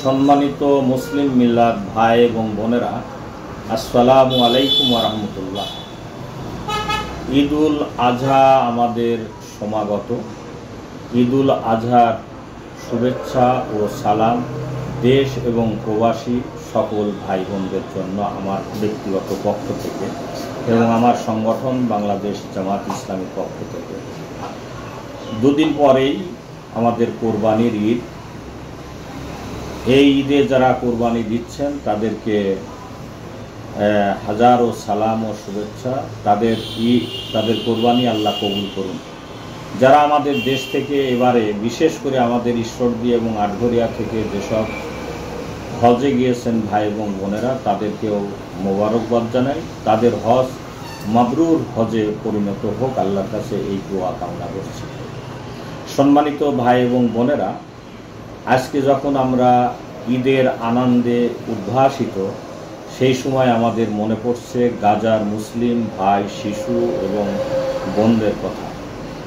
সম্মানিত মুসলিম মিল্লাত ভাই এবং বোনেরা, আসসালামু আলাইকুম ওয়া রাহমাতুল্লাহ। ঈদুল আজহা আমাদের সমাগত। ঈদুল আজহার শুভেচ্ছা ও সালাম দেশ এবং প্রবাসী সকল ভাই বোনদের জন্য আমার ব্যক্তিগত পক্ষ থেকে এবং আমার সংগঠন বাংলাদেশ জামাত ইসলামীর পক্ষ থেকে। দুদিন পরেই আমাদের কোরবানির ঈদ। এই ঈদে যারা কোরবানি দিচ্ছেন তাদেরকে হাজারো সালাম ও শুভেচ্ছা। তাদের কোরবানি আল্লাহ কবুল করুন। যারা আমাদের দেশ থেকে এবারে বিশেষ করে আমাদের ঈশ্বরদী এবং আটঘরিয়া থেকে যেসব হজে গিয়েছেন ভাই এবং বোনেরা, তাদেরকেও মোবারকবাদ জানাই। তাদের হজ মাবরুর হজে পরিণত হোক, আল্লাহর কাছে এই দোয়া কামনা করছি। সম্মানিত ভাই এবং বোনেরা, আজকে যখন আমরা ঈদের আনন্দে উদ্ভাসিত, সেই সময় আমাদের মনে পড়ছে গাজার মুসলিম ভাই, শিশু এবং বোনদের কথা।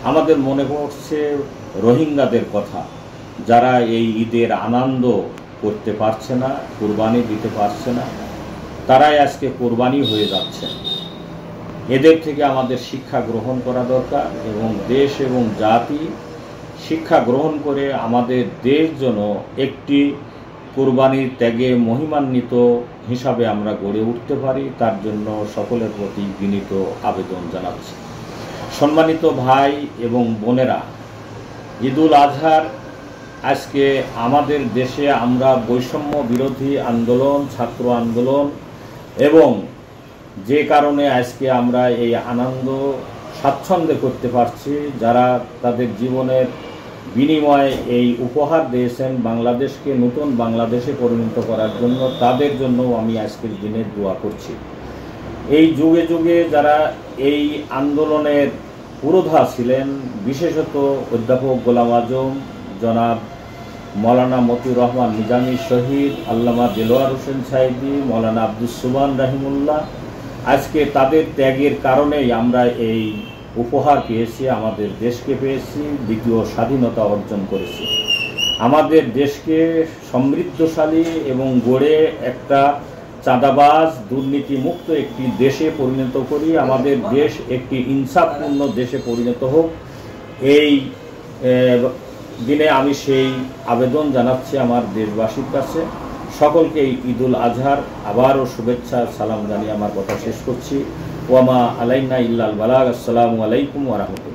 আমাদের মনে পড়ছে রোহিঙ্গাদের কথা, যারা এই ঈদের আনন্দ করতে পারছে না, কোরবানি দিতে পারছে না। তারাই আজকে কোরবানি হয়ে যাচ্ছে। এদের থেকে আমাদের শিক্ষা গ্রহণ করা দরকার এবং দেশ এবং জাতি শিক্ষা গ্রহণ করে আমাদের দেশ যেন একটি কোরবানির ত্যাগে মহিমান্বিত হিসাবে আমরা গড়ে উঠতে পারি, তার জন্য সকলের প্রতি বিনীত আবেদন জানাচ্ছি। সম্মানিত ভাই এবং বোনেরা, ঈদুল আজহার আজকে আমাদের দেশে আমরা বৈষম্য বিরোধী আন্দোলন, ছাত্র আন্দোলন এবং যে কারণে আজকে আমরা এই আনন্দ স্বাচ্ছন্দ্যে করতে পারছি, যারা তাদের জীবনের বিনিময়ে এই উপহার দিয়েছেন বাংলাদেশকে নতুন বাংলাদেশে পরিণত করার জন্য, তাদের জন্য আমি আজকের দিনে দোয়া করছি। এই যুগে যুগে যারা এই আন্দোলনের পুরোধা ছিলেন, বিশেষত অধ্যাপক গোলাম আজম, জনাব মৌলানা মতিউর রহমান নিজামী শহীদ, আল্লামা দেলোয়ার হোসেন সাইদি, মৌলানা আব্দুস সুবহান রাহিমুল্লাহ, আজকে তাদের ত্যাগের কারণেই আমরা এই উপহার পেয়েছি, আমাদের দেশকে পেয়েছি, দ্বিতীয় স্বাধীনতা অর্জন করেছি। আমাদের দেশকে সমৃদ্ধশালী এবং গড়ে একটা চাঁদাবাজ দুর্নীতিমুক্ত একটি দেশে পরিণত করি, আমাদের দেশ একটি ইনসাফপূর্ণ দেশে পরিণত হোক। এই দিনে আমি সেই আবেদন জানাচ্ছি আমার দেশবাসীর কাছে। সকলকে ঈদুল আজহার আবারও শুভেচ্ছা সালাম জানিয়ে আমার কথা শেষ করছি। ওয়ামা আলাইনা ইল্লাল বালাগ। আসসালামু আলাইকুম ওয়া রাহমাতুল্লাহ।